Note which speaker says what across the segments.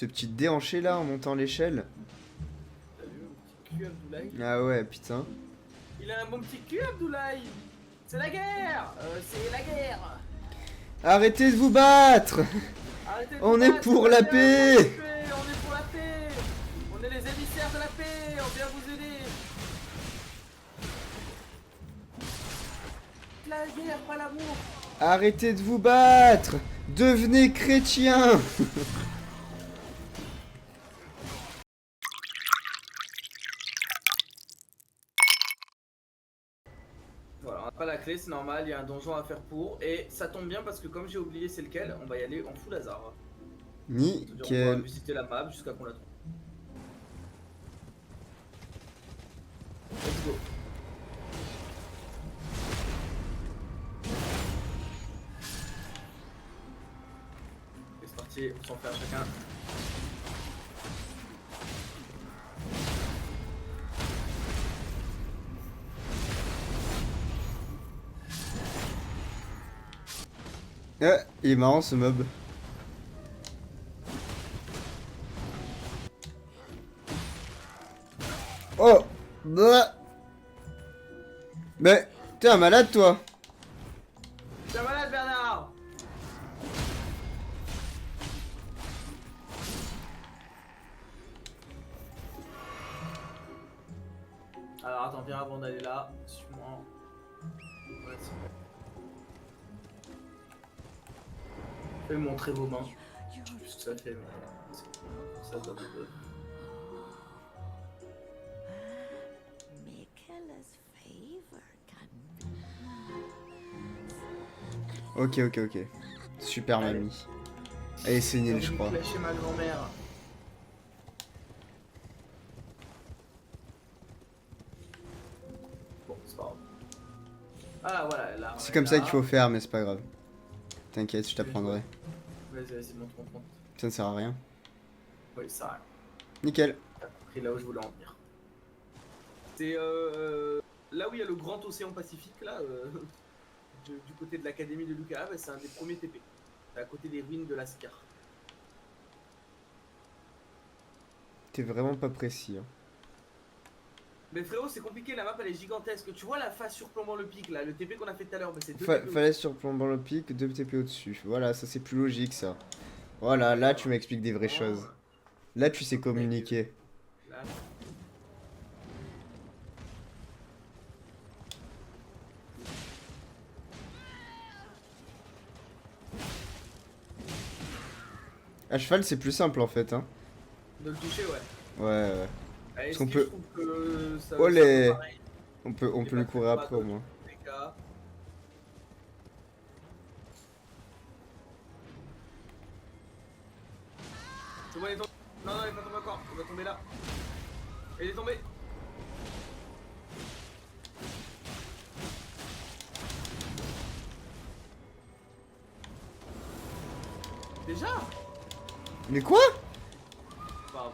Speaker 1: Ce petit déhanché là en montant l'échelle.
Speaker 2: T'as vu mon petit cul, Abdoulaye?
Speaker 1: Ah ouais, putain.
Speaker 2: Il a un bon petit cul, Abdoulaye. C'est la guerre. C'est la guerre.
Speaker 1: Arrêtez de vous battre.
Speaker 2: Arrêtez de vous
Speaker 1: On est
Speaker 2: battre,
Speaker 1: pour
Speaker 2: c'est
Speaker 1: la
Speaker 2: pas bien,
Speaker 1: paix.
Speaker 2: on est pour la paix. On est les émissaires de la paix. On vient vous aider. La guerre, pas l'amour.
Speaker 1: Arrêtez de vous battre. Devenez chrétien.
Speaker 2: Voilà, on n'a pas la clé, c'est normal, il y a un donjon à faire pour. Et ça tombe bien parce que comme j'ai oublié c'est lequel, on va y aller en full hasard. C'est-à-dire on va
Speaker 1: Nickel.
Speaker 2: visiter la map jusqu'à qu'on la trouve. Let's go. Et c'est parti, on s'en fait à chacun.
Speaker 1: Il est marrant ce mob. Oh bah. Mais t'es un malade toi.
Speaker 2: T'es malade Bernard. Alors attends, viens avant d'aller là, suis-moi. Ouais, c'est vrai. Je vais montrer vos mains. Je sais plus ce que ça fait, mais ça doit être...
Speaker 1: Ok. Super
Speaker 2: Allez.
Speaker 1: mamie. Elle est sénile je crois.
Speaker 2: Chez ma grand-mère. Bon, c'est pas grave. Ah voilà, là.
Speaker 1: C'est comme ça qu'il faut faire mais c'est pas grave. T'inquiète, je t'apprendrai.
Speaker 2: Vas-y, montre.
Speaker 1: Ça ne sert à rien.
Speaker 2: Oui, ça arrive.
Speaker 1: Nickel.
Speaker 2: T'as compris là où je voulais en venir. C'est là où il y a le grand océan Pacifique, là, du côté de l'académie de Lucas, bah, c'est un des premiers TP. C'est à côté des ruines de Lascar.
Speaker 1: T'es vraiment pas précis. Hein.
Speaker 2: Mais frérot, c'est compliqué, la map elle est gigantesque. Tu vois la face surplombant le pic là, le TP qu'on a fait tout à l'heure, bah, c'est 2 TP.
Speaker 1: Fallait surplombant le pic, 2 TP au-dessus. Voilà, ça c'est plus logique ça. Voilà, là tu m'expliques des vraies choses. Là tu sais communiquer.
Speaker 2: Là.
Speaker 1: À cheval c'est plus simple en fait. Hein.
Speaker 2: De le toucher, ouais.
Speaker 1: Ouais.
Speaker 2: Est-ce
Speaker 1: qu'on
Speaker 2: que
Speaker 1: peut-
Speaker 2: je trouve que ça,
Speaker 1: Oh
Speaker 2: ça
Speaker 1: les.
Speaker 2: vaut pareil.
Speaker 1: On peut lui courir après au moins.
Speaker 2: Les cas. C'est bon, il est tombé. Non, il est pas tombé encore. Il va tomber là. Et il est tombé. Déjà?
Speaker 1: Mais quoi?
Speaker 2: Pas grave.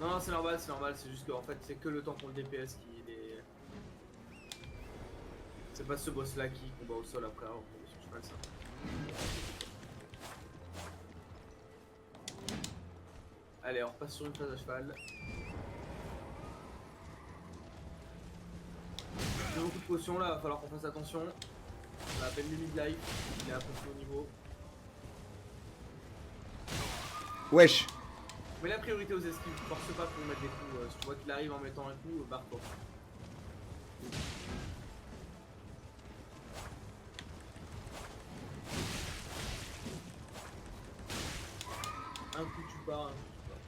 Speaker 2: Non, c'est normal. C'est juste qu'en fait, c'est que le temps pour le DPS qui est. C'est pas ce boss là qui combat au sol après avoir tombé sur cheval, ça. Allez, on repasse sur une phase à cheval. J'ai beaucoup de potions là, va falloir qu'on fasse attention. On a à peine les mid-life, il est un peu plus haut niveau.
Speaker 1: Wesh.
Speaker 2: Mais la priorité aux esquives, force pas pour mettre des coups. Si tu vois qu'il arrive en mettant un coup, barre-toi. Un coup tu pars, un coup tu pars.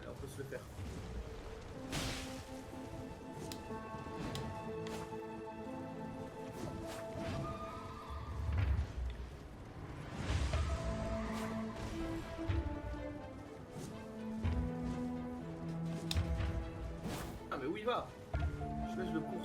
Speaker 2: Allez, on peut se le faire. Ah mais où il va? Je laisse le cours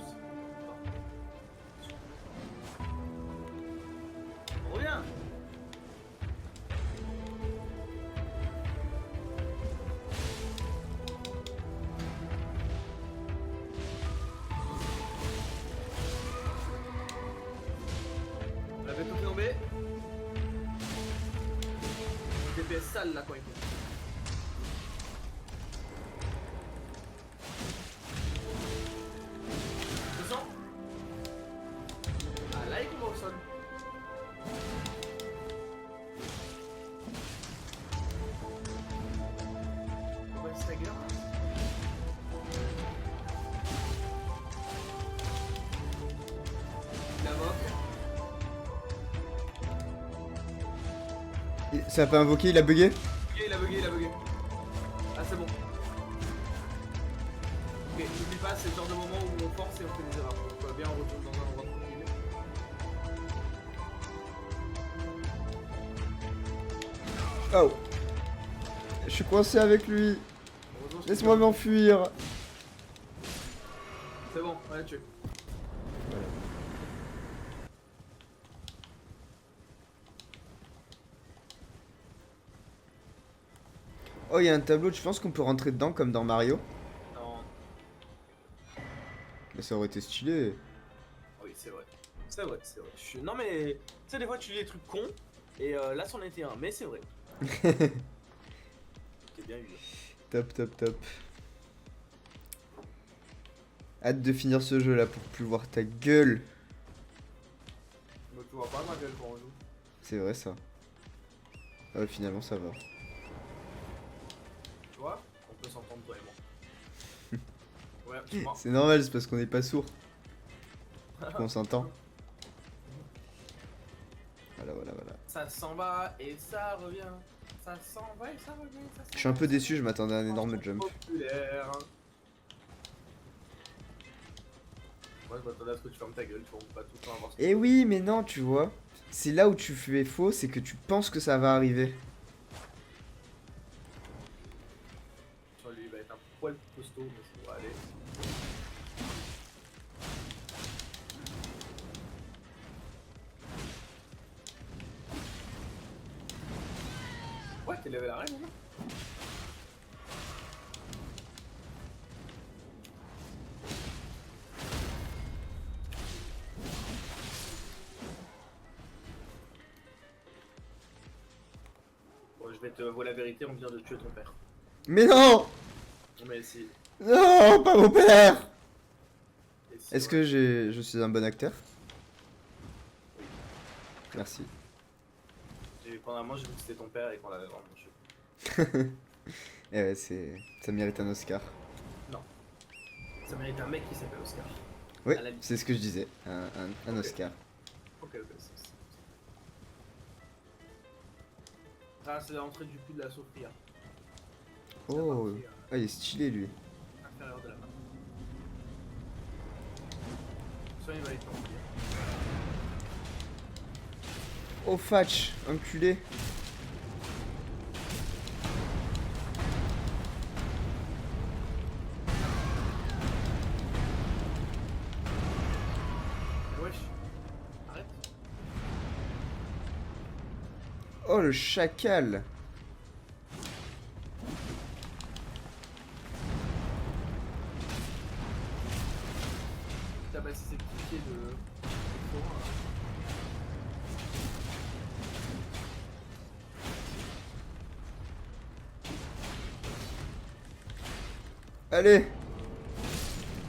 Speaker 2: vais tout tomber. DPS sale là quand il faut. 200. Ah là il combat au sol. On va stagger. La moque.
Speaker 1: Ça a pas invoqué, il a bugué?
Speaker 2: Il a bugué, il a bugué. Ah c'est bon. Ok, n'oublie pas, c'est le genre de moment où on force et on fait des erreurs. Donc bien on retourne dans un endroit tranquille.
Speaker 1: Oh. Je suis coincé avec lui.
Speaker 2: Heureusement, je
Speaker 1: Laisse-moi
Speaker 2: t'ai-
Speaker 1: m'enfuir.
Speaker 2: C'est bon, on l'a tué.
Speaker 1: Oh, il y a un tableau, tu penses qu'on peut rentrer dedans comme dans Mario?
Speaker 2: Non.
Speaker 1: Mais ça aurait été stylé.
Speaker 2: Oui, c'est vrai. C'est vrai, c'est vrai. Non mais, tu sais, des fois tu lis des trucs cons, et là c'en était un, mais c'est vrai. T'es bien eu.
Speaker 1: Top, top, top. Hâte de finir ce jeu là pour plus voir ta gueule.
Speaker 2: Mais tu vois pas ma gueule quand on joue.
Speaker 1: C'est vrai ça. Ah ouais, finalement ça va.
Speaker 2: Tu vois, on peut s'entendre toi et moi. Ouais, tu vois.
Speaker 1: C'est normal, c'est parce qu'on n'est pas sourd qu'on s'entend. Voilà, voilà, voilà.
Speaker 2: Ça s'en va et ça revient. Ça s'en va et ça revient. Ça s'en
Speaker 1: Je suis un
Speaker 2: va
Speaker 1: peu
Speaker 2: et ça
Speaker 1: déçu, je m'attendais à un énorme
Speaker 2: revient.
Speaker 1: jump.
Speaker 2: Populaire. Moi je m'attendais à ce que tu fermes ta gueule, tu vois, on peut pas tout le temps avoir ce
Speaker 1: Eh oui, mais non, tu vois. C'est là où tu fais faux, c'est que tu penses que ça va arriver.
Speaker 2: Sur lui, il va être un poil plus costaud, mais ça va aller. Ouais, t'es level à règle, non? Bon, je vais te voir la vérité, on vient de tuer ton père.
Speaker 1: Mais non!
Speaker 2: Mais si.
Speaker 1: Non, pas mon père!
Speaker 2: Et si,
Speaker 1: Est-ce
Speaker 2: ouais.
Speaker 1: que je suis un bon acteur? Merci.
Speaker 2: Pendant j'ai vu que c'était ton père et qu'on l'avait vraiment tué.
Speaker 1: Eh ouais, ça mérite un Oscar.
Speaker 2: Non. Ça mérite un mec qui s'appelle Oscar.
Speaker 1: Oui,
Speaker 2: À la vie.
Speaker 1: c'est ce que je disais, un
Speaker 2: Ok.
Speaker 1: Oscar.
Speaker 2: Ok, Ah, c'est l'entrée du puits de la Sophia.
Speaker 1: Oh, ah, il est stylé lui.
Speaker 2: Inférieur de la map. Soit il va être rempli.
Speaker 1: Oh, Fatch, enculé.
Speaker 2: Wesh. Arrête.
Speaker 1: Oh, le chacal.
Speaker 2: T'as passé ses petits pieds de.
Speaker 1: Allez.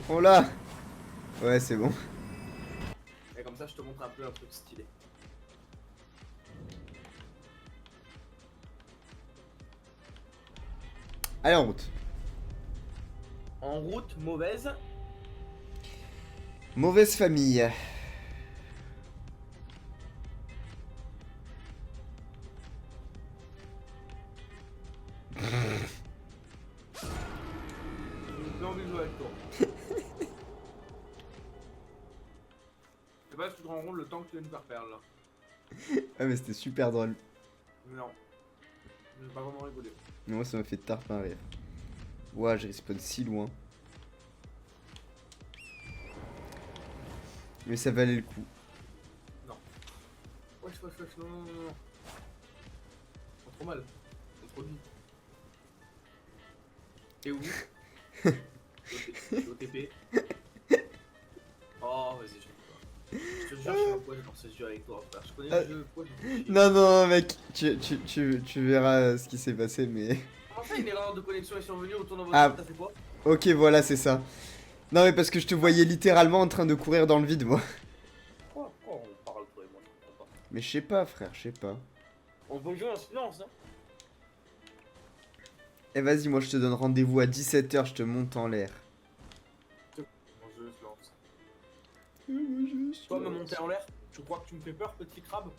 Speaker 1: On l'a. Ouais, c'est bon.
Speaker 2: Et comme ça, je te montre un peu un truc stylé.
Speaker 1: Allez, en route.
Speaker 2: En route, mauvaise.
Speaker 1: Mauvaise famille.
Speaker 2: J'ai plus envie de jouer avec toi. Je sais pas si tu te rends compte le temps que tu viens de faire perdre là.
Speaker 1: Ah, mais c'était super drôle.
Speaker 2: Mais non. J'ai pas vraiment rigolé.
Speaker 1: Mais moi, ça m'a fait tard un rire. Ouah, j'ai respawn si loin. Mais ça valait le coup.
Speaker 2: Wesh, non, non, non, non. C'est trop mal. C'est trop vite. T'es où? Je suis au TP. Oh, vas-y, je sais pas. je te jure, je sais pas pourquoi j'ai lancé ce jeu avec toi, frère. Je connais le jeu, pourquoi j'ai fait
Speaker 1: Non, non, mec, tu verras ce qui s'est passé, mais...
Speaker 2: Comment ça, une erreur de connexion est survenue autour de votre
Speaker 1: Ah.
Speaker 2: t'as fait quoi?
Speaker 1: Ok, voilà, c'est ça. Non, mais parce que je te voyais littéralement en train de courir dans le vide, moi.
Speaker 2: Pourquoi on parle, toi et moi, je comprends pas.
Speaker 1: Mais je sais pas, frère, je sais pas.
Speaker 2: On peut jouer en silence, hein.
Speaker 1: Eh, vas-y, moi, je te donne rendez-vous à 17h, je te monte en l'air.
Speaker 2: Mon jeu se lance. Toi, me monter en l'air, tu crois que tu me fais peur, petit crabe?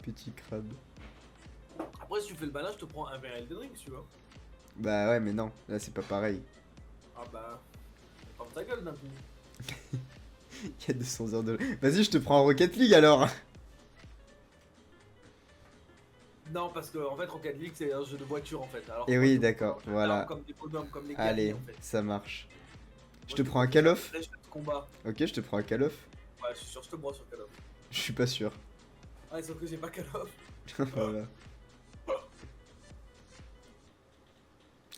Speaker 1: Petit crabe.
Speaker 2: Après, si tu fais le balin, je te prends un verre Elden Ring, tu vois.
Speaker 1: Bah ouais, mais non, là, c'est pas pareil.
Speaker 2: Ah bah. Ferme ta gueule d'un coup.
Speaker 1: Il y a 200 heures de... Vas-y, je te prends en Rocket League, alors.
Speaker 2: Non, parce que en fait, Rocket League c'est un jeu de voiture en fait. Alors,
Speaker 1: Et
Speaker 2: que
Speaker 1: oui,
Speaker 2: moi, je
Speaker 1: d'accord,
Speaker 2: prends
Speaker 1: voilà.
Speaker 2: comme des podiums, comme des
Speaker 1: Allez,
Speaker 2: guerriers en fait.
Speaker 1: ça marche. Je
Speaker 2: Moi,
Speaker 1: te prends un Call of.
Speaker 2: Là, je fais de combat.
Speaker 1: Ok, je te prends un Call of.
Speaker 2: Ouais, je suis sûr, je te broie sur Call of.
Speaker 1: Je suis pas sûr.
Speaker 2: Ah, sauf que j'ai pas Call of.
Speaker 1: Voilà.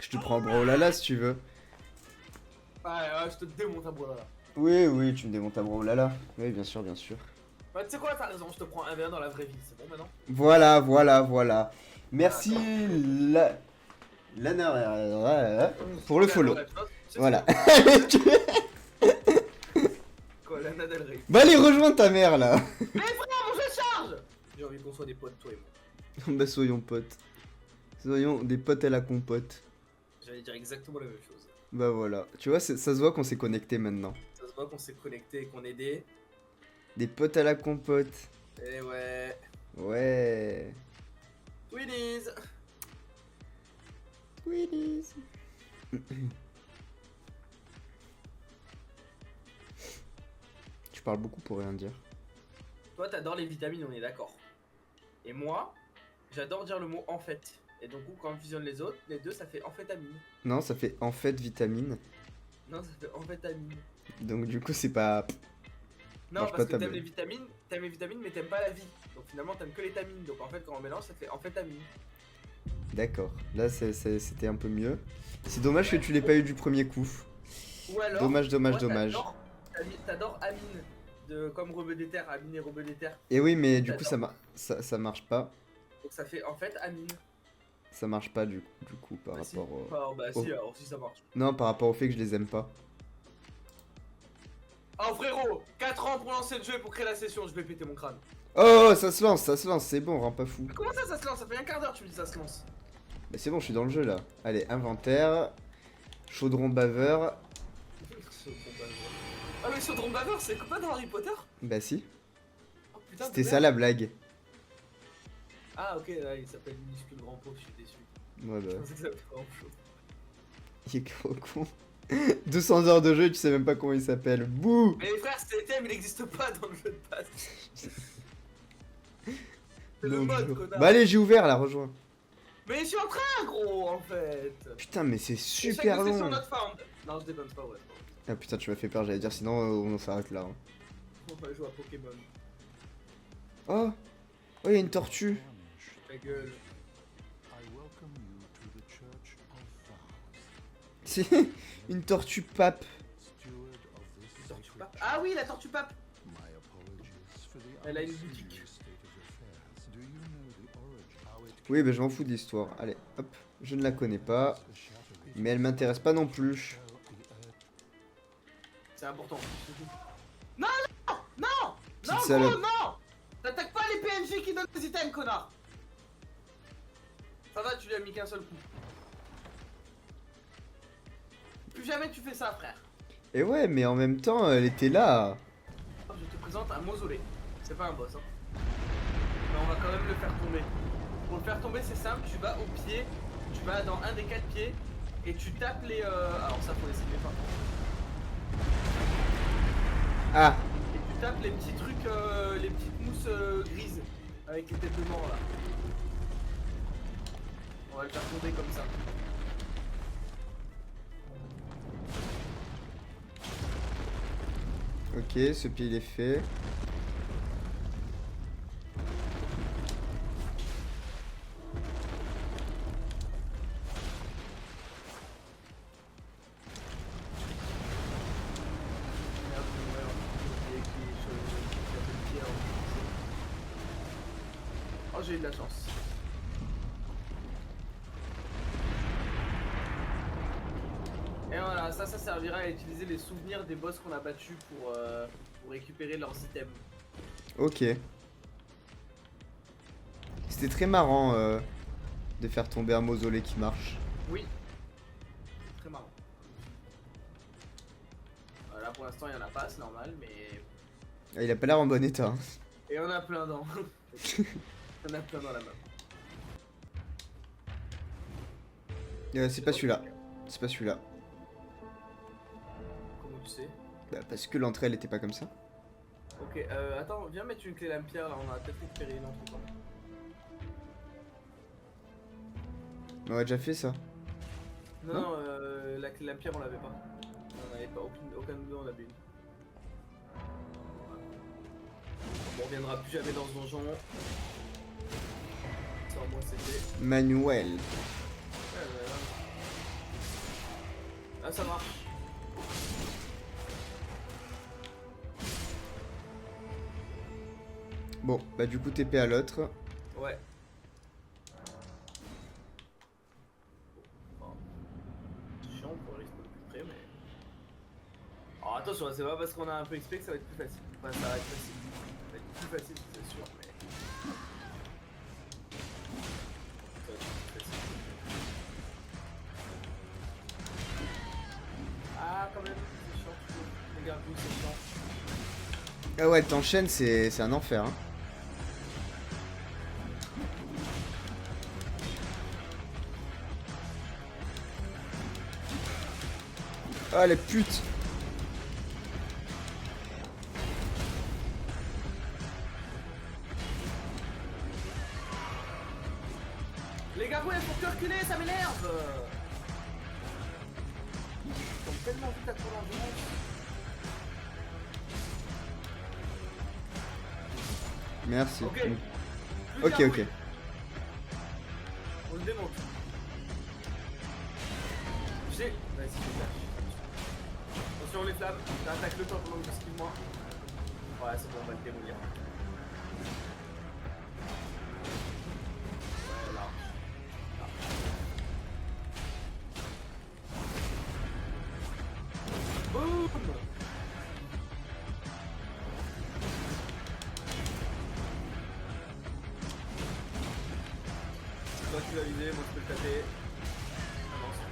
Speaker 1: Je te prends Brawlhalla si tu veux.
Speaker 2: Ouais, je te démonte à bois là.
Speaker 1: Oui, oui, tu me démontes à Brawlhalla. Oui, bien sûr, bien sûr.
Speaker 2: Ouais, tu sais quoi, t'as raison, je te prends un v dans la vraie vie, c'est bon maintenant?
Speaker 1: Voilà, voilà, voilà. Merci Lana pour le follow. Voilà.
Speaker 2: Quoi, Lana Del Rey.
Speaker 1: Bah allez, rejoins ta mère là.
Speaker 2: Mais frère, mon jeu charge! J'ai envie qu'on soit des potes, toi et moi.
Speaker 1: Bah soyons potes. Soyons des potes à la compote.
Speaker 2: J'allais dire exactement la même chose.
Speaker 1: Bah voilà. Tu vois, ça se voit qu'on s'est connecté maintenant.
Speaker 2: Ça se voit qu'on s'est connecté et qu'on est des...
Speaker 1: Des potes à la compote.
Speaker 2: Eh ouais.
Speaker 1: Ouais.
Speaker 2: Twinnies.
Speaker 1: Willis. Tu parles beaucoup pour rien dire.
Speaker 2: Toi, t'adores les vitamines, on est d'accord. Et moi, j'adore dire le mot en fait. Et donc, quand on fusionne les deux, ça fait amphétamine.
Speaker 1: Non, ça fait en fait vitamine.
Speaker 2: Non, ça fait amphétamine.
Speaker 1: Donc du coup, c'est pas...
Speaker 2: Non,
Speaker 1: Marche pas
Speaker 2: parce que
Speaker 1: ta
Speaker 2: t'aimes
Speaker 1: blague.
Speaker 2: les vitamines, mais t'aimes pas la vie. Donc finalement, t'aimes que les tamines. Donc en fait, quand on mélange, ça fait amphétamine.
Speaker 1: D'accord. Là, c'était un peu mieux. C'est dommage que tu l'aies pas eu du premier coup.
Speaker 2: Ou alors,
Speaker 1: Dommage, dommage,
Speaker 2: toi,
Speaker 1: dommage.
Speaker 2: T'adores Amine. Comme Rebeu des Terres, Amine et Rebeu des Terres.
Speaker 1: Et oui, mais du coup,
Speaker 2: J'adore.
Speaker 1: ça marche pas.
Speaker 2: Donc ça fait en fait Amine.
Speaker 1: Ça marche pas du coup par
Speaker 2: Bah, si.
Speaker 1: rapport au...
Speaker 2: Enfin, bah
Speaker 1: Oh.
Speaker 2: si, alors si ça marche.
Speaker 1: Non, par rapport au fait que je les aime pas.
Speaker 2: Oh frérot, 4 ans pour lancer le jeu et pour créer la session, je vais péter mon crâne.
Speaker 1: Oh, ça se lance, c'est bon, rends pas fou.
Speaker 2: Mais comment ça se lance? Ça fait un quart d'heure que tu me dis ça se lance.
Speaker 1: Bah c'est bon, je suis dans le jeu là. Allez, inventaire. Chaudron baveur.
Speaker 2: Ah mais Chaudron Baveur, c'est copain dans Harry Potter?
Speaker 1: Bah si.
Speaker 2: Oh putain, de
Speaker 1: C'était
Speaker 2: merde.
Speaker 1: ça la blague.
Speaker 2: Ah ok, là, il s'appelle Minuscule Grand Pot, je suis déçu.
Speaker 1: Ouais bah.
Speaker 2: Je pensais que ça s'appelait Grand Pot.
Speaker 1: Il est trop con. 200 heures de jeu et tu sais même pas comment il s'appelle. Bouh.
Speaker 2: Mais les frères, cet item il n'existe pas dans le jeu de base. C'est le
Speaker 1: Non,
Speaker 2: mode,
Speaker 1: je-
Speaker 2: connard.
Speaker 1: Bah allez, j'ai ouvert là, rejoins.
Speaker 2: Mais je suis en train, gros, en fait.
Speaker 1: Putain, mais c'est
Speaker 2: Et
Speaker 1: super
Speaker 2: chaque session
Speaker 1: long.
Speaker 2: not found. Non, je déconne, c'est pas vrai.
Speaker 1: Ah putain, tu m'as fait peur, j'allais dire sinon on s'arrête là. Hein.
Speaker 2: On va jouer à Pokémon.
Speaker 1: Oh. Oh, il y a une tortue.
Speaker 2: Ta gueule.
Speaker 1: C'est une tortue pape.
Speaker 2: Tortue pape. Ah oui, la tortue pape. Elle a une boutique.
Speaker 1: Oui, bah je m'en fous de l'histoire. Allez, hop. Je ne la connais pas. Mais elle m'intéresse pas non plus.
Speaker 2: C'est important. Non, non, non,
Speaker 1: Petite
Speaker 2: non,
Speaker 1: salope.
Speaker 2: gros, non. T'attaques pas les PNJ qui donnent des items, connard. Ça va, tu lui as mis qu'un seul coup. Plus jamais tu fais ça, frère.
Speaker 1: Et ouais, mais en même temps, elle était là.
Speaker 2: Je te présente un mausolée. C'est pas un boss, hein. Mais on va quand même le faire tomber. Pour le faire tomber, c'est simple. Tu vas au pied, tu vas dans un des 4 pieds et tu tapes les. Alors ça, faut les cibler par contre.
Speaker 1: Ah.
Speaker 2: Et tu tapes les petits trucs, les petites mousses grises avec les têtes de mort là. On va le faire tomber comme ça.
Speaker 1: Ok, ce pied il est fait.
Speaker 2: j'ai eu de la chance. Et voilà, ça servira à utiliser les souvenirs des boss qu'on a battus pour récupérer leurs items.
Speaker 1: Ok. C'était très marrant de faire tomber un mausolée qui marche.
Speaker 2: Oui, c'est très marrant. Là pour l'instant il n'y en a pas, c'est normal, mais...
Speaker 1: Ah, il a pas l'air en bon état. Hein.
Speaker 2: Et on a plein dans. On a plein dans la main.
Speaker 1: C'est pas celui-là. C'est pas celui-là.
Speaker 2: Comment tu sais?
Speaker 1: Bah, parce que l'entrée elle était pas comme ça.
Speaker 2: Ok, attends, viens mettre une clé lame-pierre là, on a peut-être récupéré une autre fois.
Speaker 1: On a déjà fait ça.
Speaker 2: Non,
Speaker 1: Non
Speaker 2: non, la clé lame-pierre on l'avait pas. On n'avait pas, aucun de nous en avait une. On reviendra plus jamais dans ce donjon. Ça au moins c'est fait.
Speaker 1: Manuel.
Speaker 2: Ouais. Ah ça marche.
Speaker 1: Bon, bah du coup TP à l'autre.
Speaker 2: Ouais. Bon. C'est chiant pour risque de plus près mais... Alors attention, c'est pas parce qu'on a un peu XP que ça va être plus facile. Enfin ça va être facile. Ça va être plus facile c'est sûr mais... Ça va être plus facile. Ah quand même, c'est chiant toujours. Regarde-vous, c'est chiant.
Speaker 1: Ah ouais, t'enchaînes, c'est un enfer. Hein. Ah les putes.
Speaker 2: Les gargouilles elles font que reculer, ça m'énerve. Ils tombent tellement vite à trop l'endurance.
Speaker 1: Merci.
Speaker 2: Ok. Plus
Speaker 1: Ok,
Speaker 2: gargouilles.
Speaker 1: ok.
Speaker 2: On le démonte. J'ai... Vas-y, je lâche. Attention les flammes, t'attaques le temps pendant que j'esquive moi. Ouais, c'est bon, on va le démolir. Ouais, large. Boum. Toi tu vas viser, moi je peux le taper. Ah non, c'est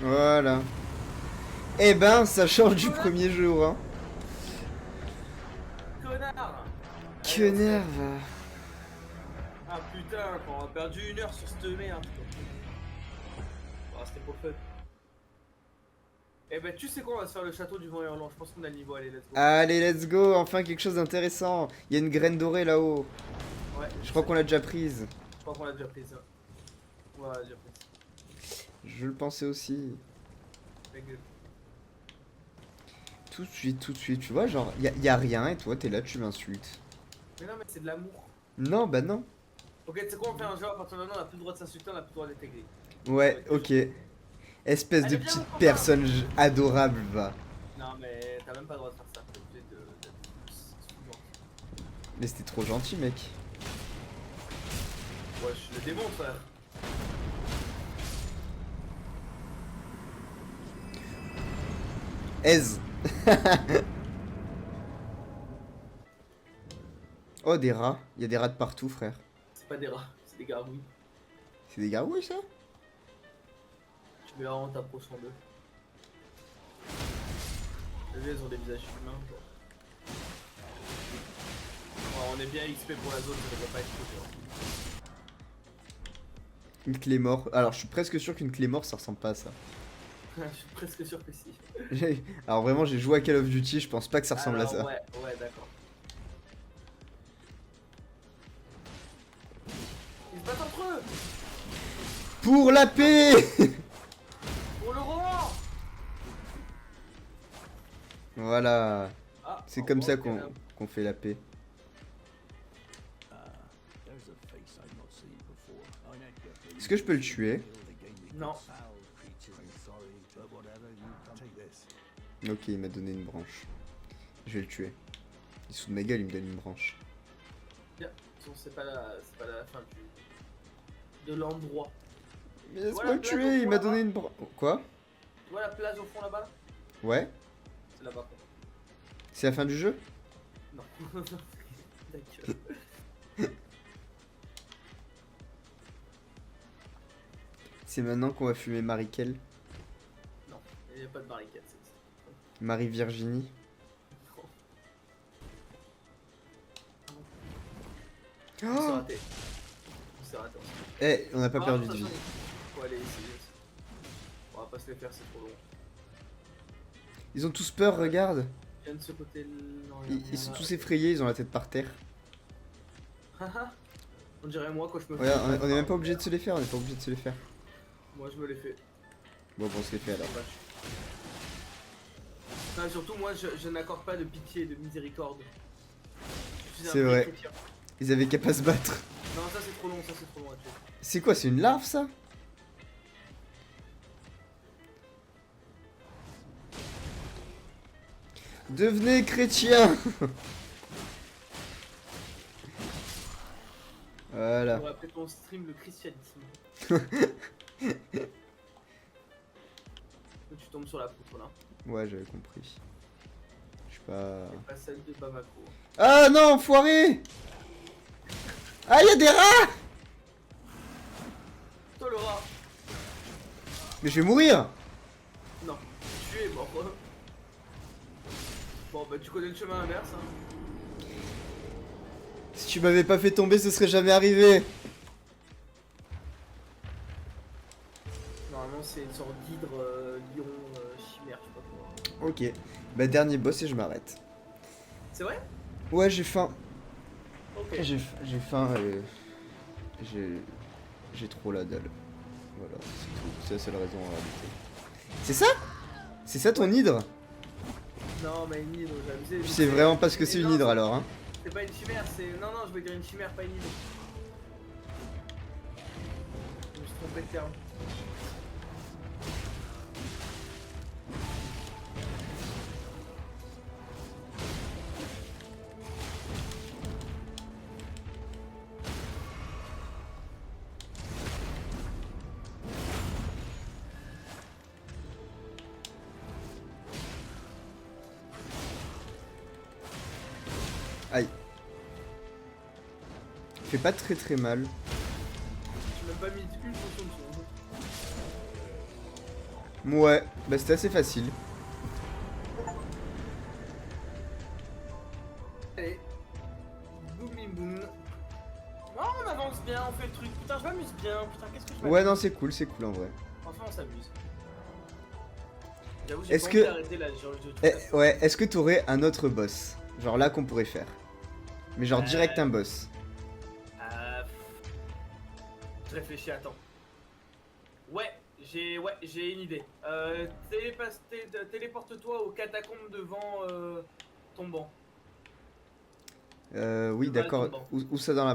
Speaker 1: Voilà. Eh ben, ça change du premier jour. Hein.
Speaker 2: connard.
Speaker 1: Que nerve.
Speaker 2: Ah putain, on a perdu 1 heure sur cette merde. Ah, c'était pas fun. Eh ben tu sais quoi, on va se faire le château du vent hurlant, je pense qu'on a le niveau, allez let's go.
Speaker 1: Allez, let's go. Enfin, quelque chose d'intéressant. Il y a une graine dorée là-haut.
Speaker 2: Ouais,
Speaker 1: Je crois qu'on l'a déjà prise.
Speaker 2: Je crois qu'on l'a déjà pris ça. Ouais, on l'a déjà pris.
Speaker 1: Je le pensais aussi.
Speaker 2: Ta gueule.
Speaker 1: Tout de suite. Tu vois, genre, y a rien et toi, t'es là, tu m'insultes.
Speaker 2: Mais non mais c'est de l'amour.
Speaker 1: Non, bah non.
Speaker 2: Ok, tu sais quoi, on fait un jeu, à partir de maintenant on a plus le droit de s'insulter, on a plus le droit d'être aigri.
Speaker 1: Ouais, ok. Espèce de
Speaker 2: Allez, viens,
Speaker 1: petite
Speaker 2: mon copain.
Speaker 1: personne adorable, va.
Speaker 2: Non mais t'as même pas le droit de faire ça, t'es obligé d'être plus.
Speaker 1: Mais c'était trop gentil, mec.
Speaker 2: Ouais, je le démonte frère.
Speaker 1: Aise. Oh, des rats. Il y a des rats de partout, frère.
Speaker 2: C'est pas des rats, c'est des gargouilles.
Speaker 1: C'est des gargouilles, ça?
Speaker 2: Tu verras en t'approchant d'eux. T'as vu, elles ont des visages humains, genre. Ouais, on est bien XP pour la zone, ça devrait pas être trop dur.
Speaker 1: Une clé mort. Alors, je suis presque sûr qu'une clé mort, ça ressemble pas à ça.
Speaker 2: Je suis presque sûr que si.
Speaker 1: Alors, vraiment, j'ai joué à Call of Duty, je pense pas que ça ressemble
Speaker 2: Alors,
Speaker 1: à ça.
Speaker 2: Ouais, d'accord. Ils se battent entre eux.
Speaker 1: Pour la paix.
Speaker 2: Pour le roi.
Speaker 1: Voilà.
Speaker 2: Ah,
Speaker 1: C'est
Speaker 2: au
Speaker 1: comme ça
Speaker 2: revoir, Caleb.
Speaker 1: qu'on fait la paix. Est-ce que je peux le tuer?
Speaker 2: Non.
Speaker 1: Ok, il m'a donné une branche. Je vais le tuer. Il se fout de ma gueule, il me donne une branche.
Speaker 2: Bien. C'est pas la fin de l'endroit.
Speaker 1: Mais
Speaker 2: Tu vois
Speaker 1: laisse-moi
Speaker 2: la
Speaker 1: le
Speaker 2: plage au
Speaker 1: tuer, il
Speaker 2: fond,
Speaker 1: m'a
Speaker 2: là-bas
Speaker 1: donné une branche. Quoi?
Speaker 2: Tu vois la plage au fond là-bas là
Speaker 1: Ouais?
Speaker 2: C'est là-bas.
Speaker 1: C'est la fin du jeu?
Speaker 2: Non. D'accord.
Speaker 1: C'est maintenant qu'on va fumer Marie-Kel.
Speaker 2: Non, il n'y a pas de barricade. C'est-
Speaker 1: Marie-Virginie.
Speaker 2: Non.
Speaker 1: Oh
Speaker 2: On s'est raté. On s'est raté.
Speaker 1: Eh, on n'a pas perdu de
Speaker 2: de
Speaker 1: vie.
Speaker 2: Faut aller essayer. On va pas se les faire, c'est trop long.
Speaker 1: Ils ont tous peur, regarde.
Speaker 2: Il vient de ce côté. Non,
Speaker 1: Ils sont tous effrayés, ils ont la tête par terre.
Speaker 2: On dirait moi quand je me
Speaker 1: Regarde, on est même pas obligé de se les faire, on est pas obligé de se les faire.
Speaker 2: Moi je me l'ai fait.
Speaker 1: Bon, on se les fait alors.
Speaker 2: Non, surtout moi je n'accorde pas de pitié et de miséricorde. Je suis un
Speaker 1: C'est vrai.
Speaker 2: chrétien.
Speaker 1: Ils avaient qu'à pas se battre.
Speaker 2: Non, ça c'est trop long, ça c'est trop long à tuer.
Speaker 1: C'est quoi, c'est une larve ça? Devenez chrétien. Voilà.
Speaker 2: On va appeler ton stream le christianisme. Tu tombes sur la poutre là.
Speaker 1: Ouais, j'avais compris. Je suis pas...
Speaker 2: C'est pas celle de Bamako.
Speaker 1: Ah non, enfoiré! Ah, y'a des rats!
Speaker 2: Toi le rat.
Speaker 1: Mais je vais mourir!
Speaker 2: Non, tu es mort. Bon bah tu connais le chemin inverse hein.
Speaker 1: Si tu m'avais pas fait tomber, ce serait jamais arrivé.
Speaker 2: Normalement c'est une sorte d'hydre lion chimère, je sais pas quoi.
Speaker 1: Ok. Bah, dernier boss et je m'arrête.
Speaker 2: C'est vrai?
Speaker 1: Ouais, j'ai faim.
Speaker 2: Ok.
Speaker 1: J'ai faim et... J'ai trop la dalle. Voilà, c'est tout. C'est la seule raison en réalité. C'est ça? C'est ça ton hydre?
Speaker 2: Non mais une hydre, j'ai abusé.
Speaker 1: Tu sais vraiment pas ce que c'est une hydre alors, hein?
Speaker 2: C'est pas une chimère, c'est... Non, je veux dire une chimère, pas une hydre. Je me suis trompé de terme.
Speaker 1: Aïe. Fait pas très mal.
Speaker 2: J'ai même pas mis une fonction de son.
Speaker 1: Ouais, bah c'était assez facile.
Speaker 2: Allez. Boum bim boum. Oh, on avance bien, on fait le truc. Putain, je m'amuse bien. Putain, qu'est-ce que je m'amuse.
Speaker 1: Ouais, non, c'est cool en vrai.
Speaker 2: Enfin, on s'amuse. J'avoue, j'ai
Speaker 1: Est-ce
Speaker 2: pas
Speaker 1: que-
Speaker 2: envie d'arrêter là, genre,
Speaker 1: Ouais, est-ce que t'aurais un autre boss? Genre là qu'on pourrait faire. Mais genre direct un boss.
Speaker 2: Je réfléchis, attends. Ouais, j'ai une idée. Téléporte-toi aux catacombes devant ton banc.
Speaker 1: Oui,
Speaker 2: Le bas
Speaker 1: d'accord.
Speaker 2: tombant.
Speaker 1: Où ça dans la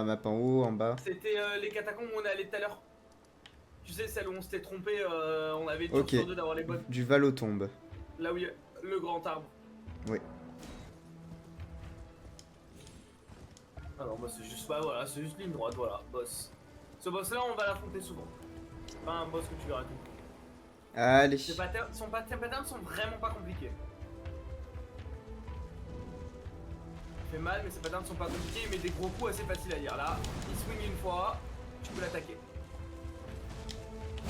Speaker 1: map? En haut, en bas?
Speaker 2: C'était les catacombes où on est allé tout à l'heure. Tu sais, celle où on s'était trompé, on avait une
Speaker 1: Ok.
Speaker 2: chance sur deux d'avoir les bonnes.
Speaker 1: Du Valotombe.
Speaker 2: Là où il y a le grand arbre.
Speaker 1: Oui.
Speaker 2: Alors moi c'est juste, bah voilà, c'est juste ligne droite, voilà, boss. Ce boss là on va l'affronter souvent. C'est pas un boss que tu verras tout.
Speaker 1: Allez.
Speaker 2: Ses patterns sont vraiment pas compliqués. Il fait mal mais ses patterns sont pas compliqués, il met des gros coups assez faciles à lire. Là, il swing une fois, tu peux l'attaquer.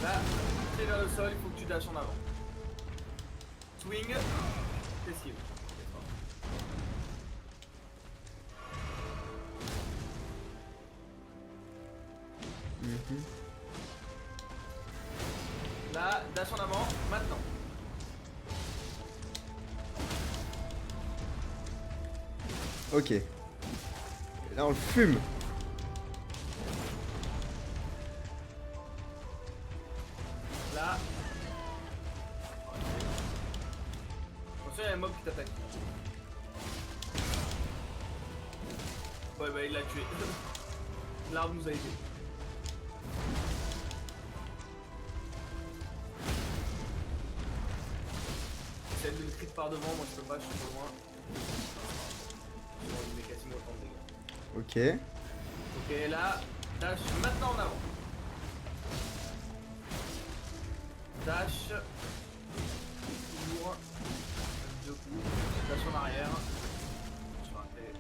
Speaker 2: Là, tu es vers le sol, il faut que tu dashes en avant. Swing, esquive.
Speaker 1: Mhm.
Speaker 2: Là, dash en avant, maintenant.
Speaker 1: Ok. Là on le fume.
Speaker 2: Là. Attention, il y a un mob qui t'attaque. Ouais, bah il l'a tué. L'arbre nous a aidé. J'essaie de crit par devant, moi je peux pas, je suis trop loin. Bon, il met quasiment autant de dégâts.
Speaker 1: Ok.
Speaker 2: Ok, là, dash maintenant en avant. Dash. Toujours. Deux coups. Dash en arrière. Je vais rater.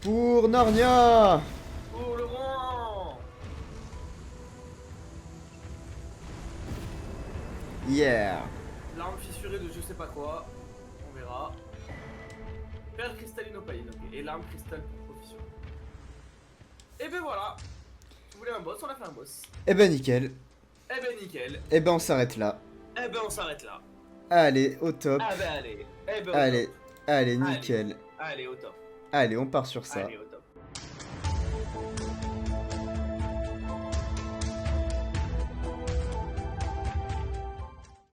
Speaker 1: Pour Narnia.
Speaker 2: Oh le rang.
Speaker 1: Yeah.
Speaker 2: L'arme fissurée de je sais pas quoi. On verra. Perle cristalline opaline, ok. Et l'arme cristal pour profusion. Et ben voilà. Tu voulais un boss, on a fait un boss.
Speaker 1: Eh ben nickel.
Speaker 2: Eh ben nickel.
Speaker 1: Eh ben on s'arrête là.
Speaker 2: Eh ben on s'arrête là.
Speaker 1: Allez, au top.
Speaker 2: Ah ben allez. Eh ben au
Speaker 1: Allez,
Speaker 2: top.
Speaker 1: allez, nickel.
Speaker 2: Allez au top.
Speaker 1: Allez, on part sur ça.
Speaker 2: Allez au top.